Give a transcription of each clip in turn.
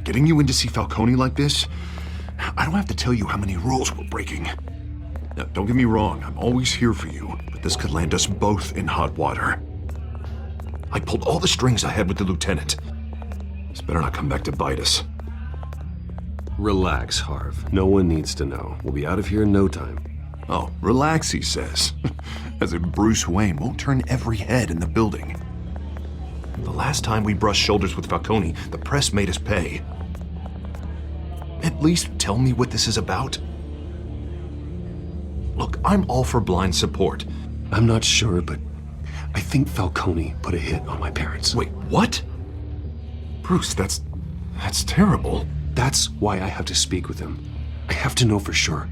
getting you in to see Falcone like this, I don't have to tell you how many rules we're breaking. Now, don't get me wrong, I'm always here for you, but this could land us both in hot water. I pulled all the strings I had with the lieutenant. This better not come back to bite us. Relax, Harv. No one needs to know. We'll be out of here in no time. Oh, relax, he says. As if Bruce Wayne won't turn every head in the building. The last time we brushed shoulders with Falcone, the press made us pay. At least tell me what this is about. Look, I'm all for blind support. I'm not sure, but I think Falcone put a hit on my parents. Wait, what? Bruce, that's terrible. That's why I have to speak with him. I have to know for sure.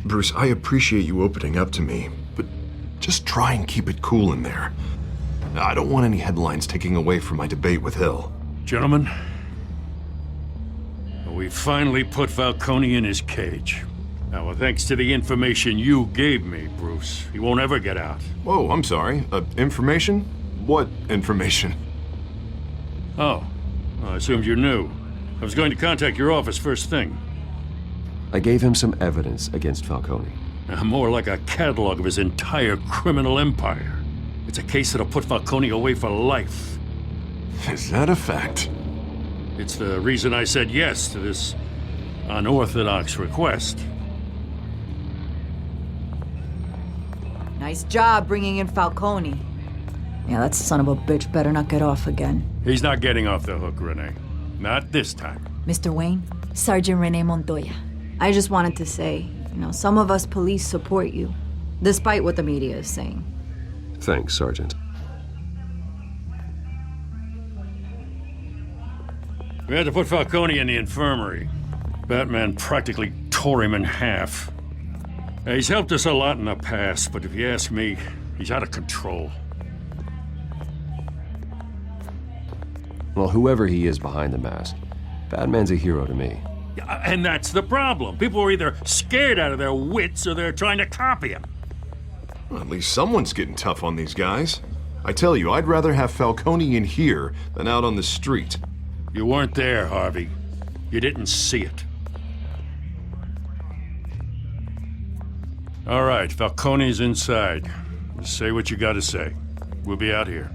Bruce, I appreciate you opening up to me, but just try and keep it cool in there. I don't want any headlines taking away from my debate with Hill. Gentlemen, we finally put Falcone in his cage. Now, thanks to the information you gave me, Bruce, he won't ever get out. Whoa, I'm sorry. Information? What information? Oh, I assumed you knew. I was going to contact your office first thing. I gave him some evidence against Falcone. More like a catalog of his entire criminal empire. It's a case that'll put Falcone away for life. Is that a fact? It's the reason I said yes to this unorthodox request. Nice job bringing in Falcone. Yeah, that son of a bitch better not get off again. He's not getting off the hook, Renee. Not this time. Mr. Wayne, Sergeant Renee Montoya. I just wanted to say, some of us police support you, despite what the media is saying. Thanks, Sergeant. We had to put Falcone in the infirmary. Batman practically tore him in half. He's helped us a lot in the past, but if you ask me, he's out of control. Well, whoever he is behind the mask, Batman's a hero to me. And that's the problem. People are either scared out of their wits or they're trying to copy him. Well, at least someone's getting tough on these guys. I tell you, I'd rather have Falcone in here than out on the street. You weren't there, Harvey. You didn't see it. All right, Falcone's inside. Just say what you gotta say. We'll be out here.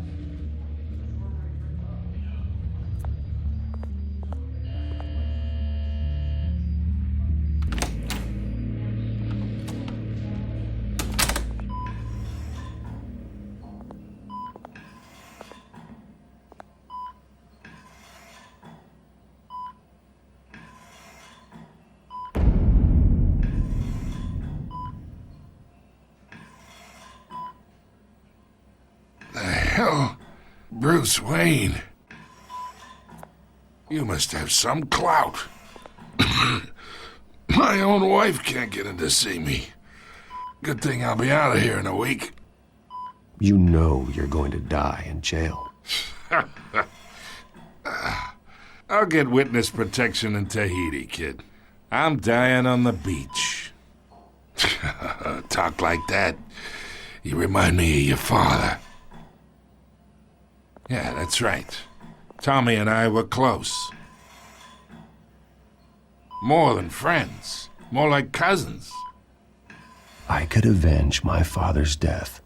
Hell, Bruce Wayne. You must have some clout. My own wife can't get in to see me. Good thing I'll be out of here in a week. You know you're going to die in jail. I'll get witness protection in Tahiti, kid. I'm dying on the beach. Talk like that. You remind me of your father. Yeah, that's right. Tommy and I were close. More than friends. More like cousins. I could avenge my father's death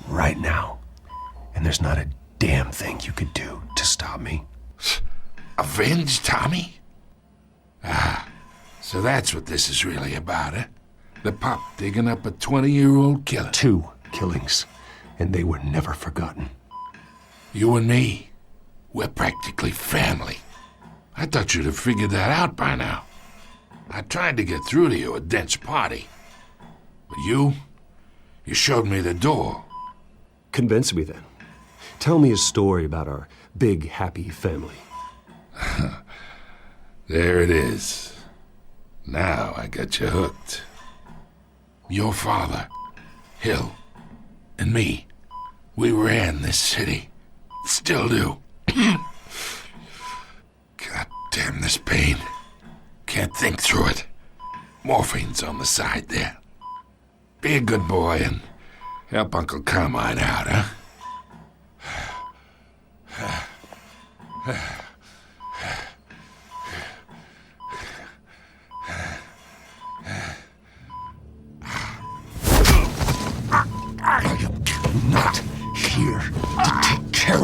right now, and there's not a damn thing you could do to stop me. Avenge Tommy? Ah, so that's what this is really about, eh? The pup digging up a 20-year-old killer. 2 killings, and they were never forgotten. You and me, we're practically family. I thought you'd have figured that out by now. I tried to get through to you at Dent's party. But you showed me the door. Convince me then. Tell me a story about our big, happy family. There it is. Now I got you hooked. Your father, Hill, and me, we ran this city. Still do. God damn this pain. Can't think through it. Morphine's on the side there. Be a good boy and help Uncle Carmine out, huh?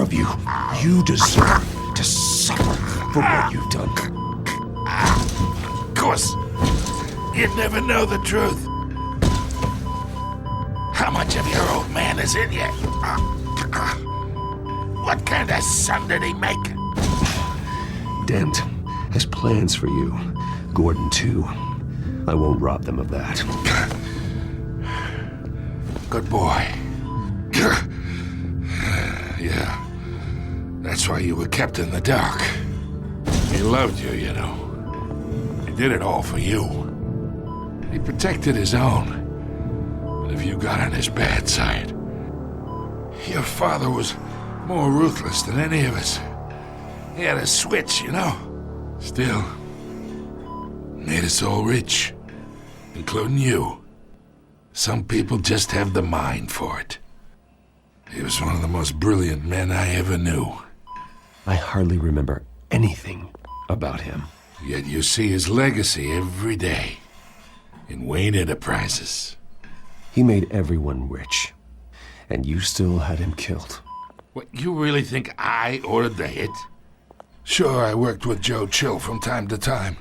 of you. You deserve to suffer for what you've done. Of course, you'd never know the truth. How much of your old man is in you? What kind of son did he make? Dent has plans for you. Gordon, too. I won't rob them of that. Good boy. Yeah. That's why you were kept in the dark. He loved you, you know. He did it all for you. He protected his own. But if you got on his bad side, your father was more ruthless than any of us. He had a switch, you know. Still, made us all rich, including you. Some people just have the mind for it. He was one of the most brilliant men I ever knew. I hardly remember anything about him. Yet you see his legacy every day in Wayne Enterprises. He made everyone rich, and you still had him killed. What, you really think I ordered the hit? Sure, I worked with Joe Chill from time to time.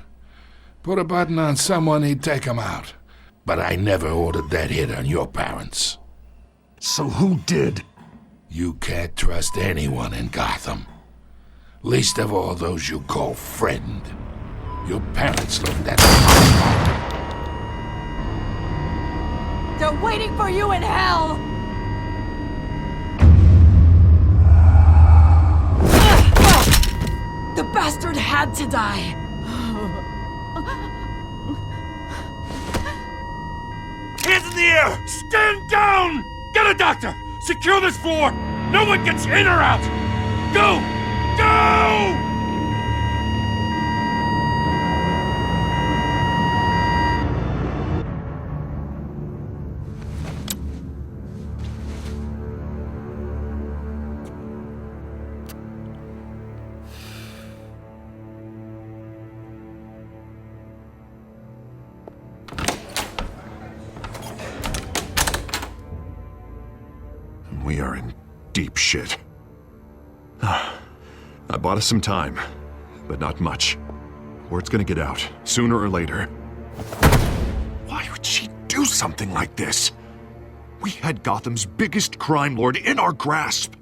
Put a button on someone, he'd take him out. But I never ordered that hit on your parents. So who did? You can't trust anyone in Gotham. Least of all those you call friend. Your parents learned that. They're waiting for you in hell! The bastard had to die! Hands in the air! Stand down! Get a doctor! Secure this floor! No one gets in or out! Go! Go! We are in deep shit. I bought us some time, but not much. Word's gonna get out, sooner or later. Why would she do something like this? We had Gotham's biggest crime lord in our grasp.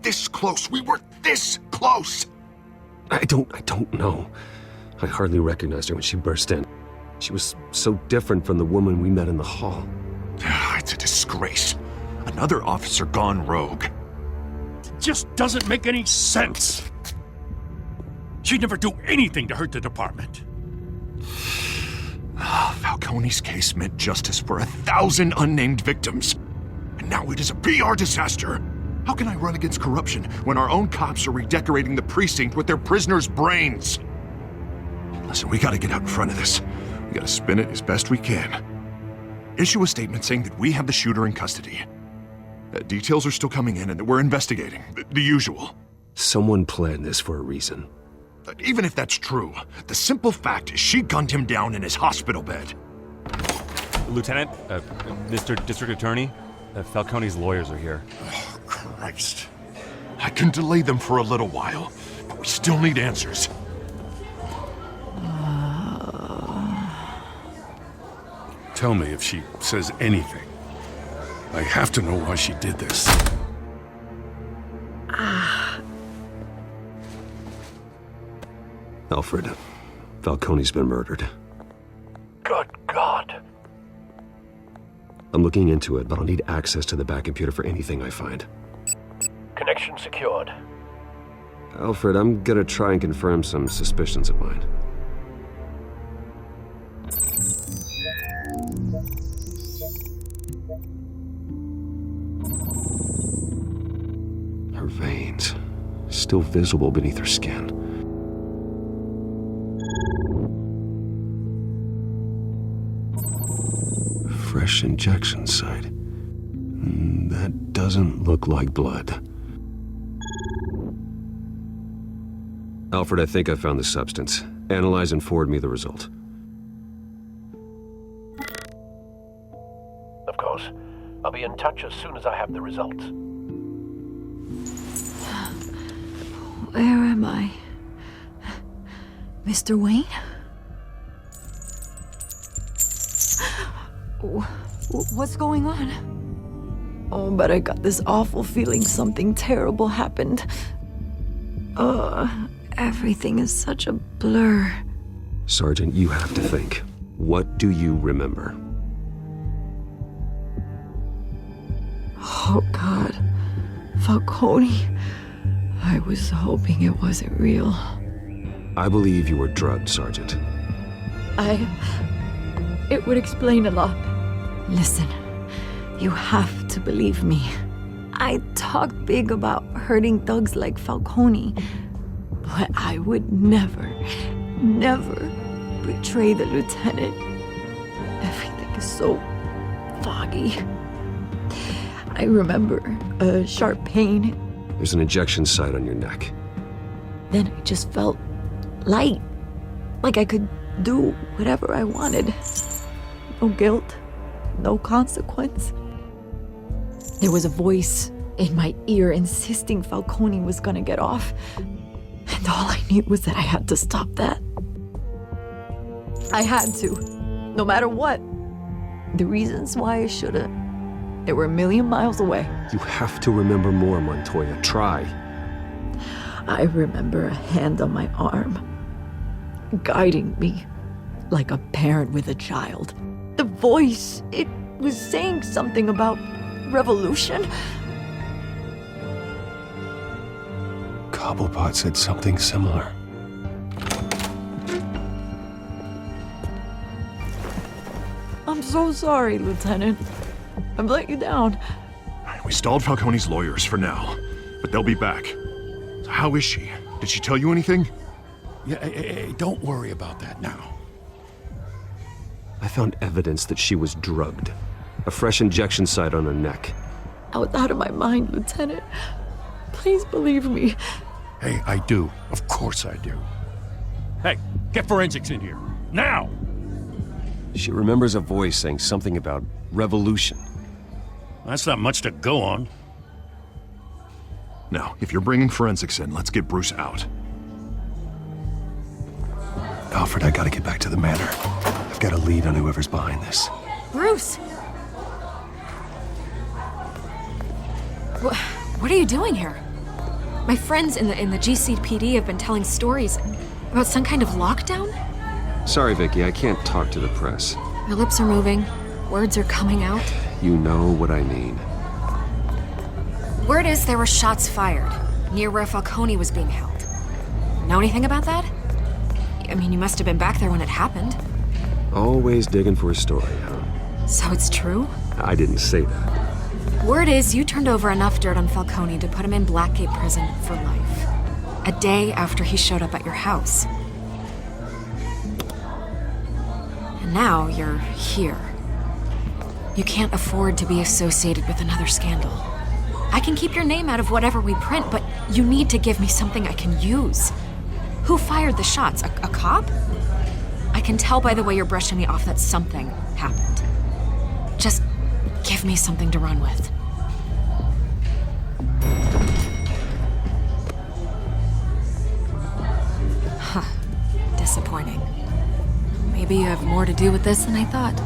This close, we were this close! I don't know. I hardly recognized her when she burst in. She was so different from the woman we met in the hall. It's a disgrace. Another officer gone rogue. It just doesn't make any sense. She'd never do anything to hurt the department. Falcone's case meant justice for 1,000 unnamed victims. And now it is a PR disaster. How can I run against corruption when our own cops are redecorating the precinct with their prisoners' brains? Listen, we gotta get out in front of this. We gotta spin it as best we can. Issue a statement saying that we have the shooter in custody. Details are still coming in and that we're investigating. The usual. Someone planned this for a reason. Even if that's true, the simple fact is she gunned him down in his hospital bed. Lieutenant, Mr. District Attorney, Falcone's lawyers are here. Oh, Christ. I can delay them for a little while, but we still need answers. Tell me if she says anything. I have to know why she did this. Alfred, Falcone's been murdered. Good God. I'm looking into it, but I'll need access to the back computer for anything I find. Connection secured. Alfred, I'm gonna try and confirm some suspicions of mine. Her veins, still visible beneath her skin. Fresh injection site. That doesn't look like blood. Alfred, I think I found the substance. Analyze and forward me the result. Of course. I'll be in touch as soon as I have the results. Where am I? Mr. Wayne? What's going on? Oh, but I got this awful feeling something terrible happened. Everything is such a blur. Sergeant, you have to think. What do you remember? Oh, God. Falcone. I was hoping it wasn't real. I believe you were drugged, Sergeant. It would explain a lot. Listen, you have to believe me. I talked big about hurting thugs like Falcone, but I would never betray the lieutenant. Everything is so foggy. I remember a sharp pain. There's an injection site on your neck. Then I just felt light, like I could do whatever I wanted. No guilt, no consequence. There was a voice in my ear insisting Falcone was gonna get off. And all I knew was that I had to stop that. I had to, no matter what. The reasons why I should've, they were a million miles away. You have to remember more, Montoya. Try. I remember a hand on my arm, guiding me like a parent with a child. The voice, it was saying something about revolution. Cobblepot said something similar. I'm so sorry, Lieutenant. I've let you down. We stalled Falcone's lawyers for now, but they'll be back. So how is she? Did she tell you anything? Yeah, hey, don't worry about that now. I found evidence that she was drugged. A fresh injection site on her neck. I was out of my mind, Lieutenant. Please believe me. Hey, I do. Of course I do. Hey, get forensics in here. Now! She remembers a voice saying something about revolution. That's not much to go on. Now, if you're bringing forensics in, let's get Bruce out. Alfred, I gotta get back to the manor. I've got a lead on whoever's behind this. Bruce! What are you doing here? My friends in the GCPD have been telling stories about some kind of lockdown? Sorry, Vicky, I can't talk to the press. My lips are moving. Words are coming out. You know what I mean. Word is there were shots fired near where Falcone was being held. Know anything about that? I mean, you must have been back there when it happened. Always digging for a story, huh? So it's true? I didn't say that. Word is you turned over enough dirt on Falcone to put him in Blackgate Prison for life. A day after he showed up at your house. And now you're here. You can't afford to be associated with another scandal. I can keep your name out of whatever we print, but you need to give me something I can use. Who fired the shots? A cop? I can tell by the way you're brushing me off that something happened. Just give me something to run with. Huh. Disappointing. Maybe you have more to do with this than I thought.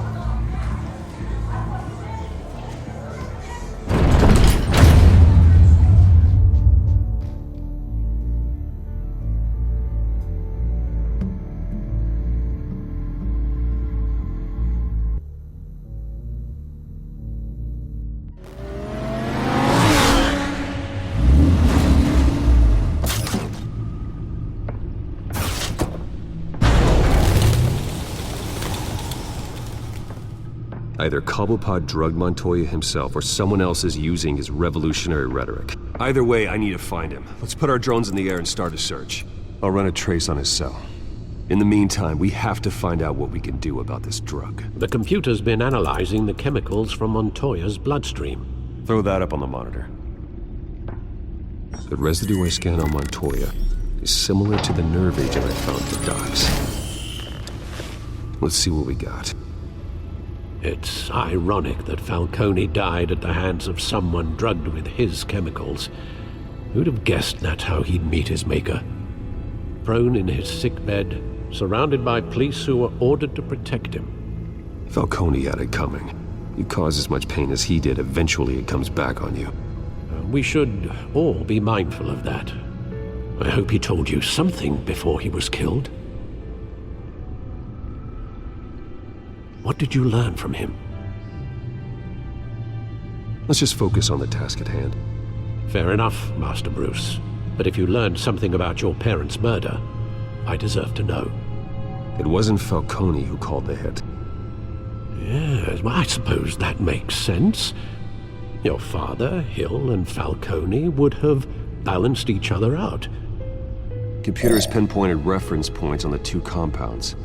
Either Cobblepot drugged Montoya himself or someone else is using his revolutionary rhetoric. Either way, I need to find him. Let's put our drones in the air and start a search. I'll run a trace on his cell. In the meantime, we have to find out what we can do about this drug. The computer's been analyzing the chemicals from Montoya's bloodstream. Throw that up on the monitor. The residue I scanned on Montoya is similar to the nerve agent I found at the docks. Let's see what we got. It's ironic that Falcone died at the hands of someone drugged with his chemicals. Who'd have guessed that's how he'd meet his maker? Prone in his sickbed, surrounded by police who were ordered to protect him. Falcone had it coming. You cause as much pain as he did, eventually it comes back on you. We should all be mindful of that. I hope he told you something before he was killed. What did you learn from him? Let's just focus on the task at hand. Fair enough, Master Bruce. But if you learned something about your parents' murder, I deserve to know. It wasn't Falcone who called the hit. Yes, well, I suppose that makes sense. Your father, Hill, and Falcone would have balanced each other out. Computers pinpointed reference points on the two compounds.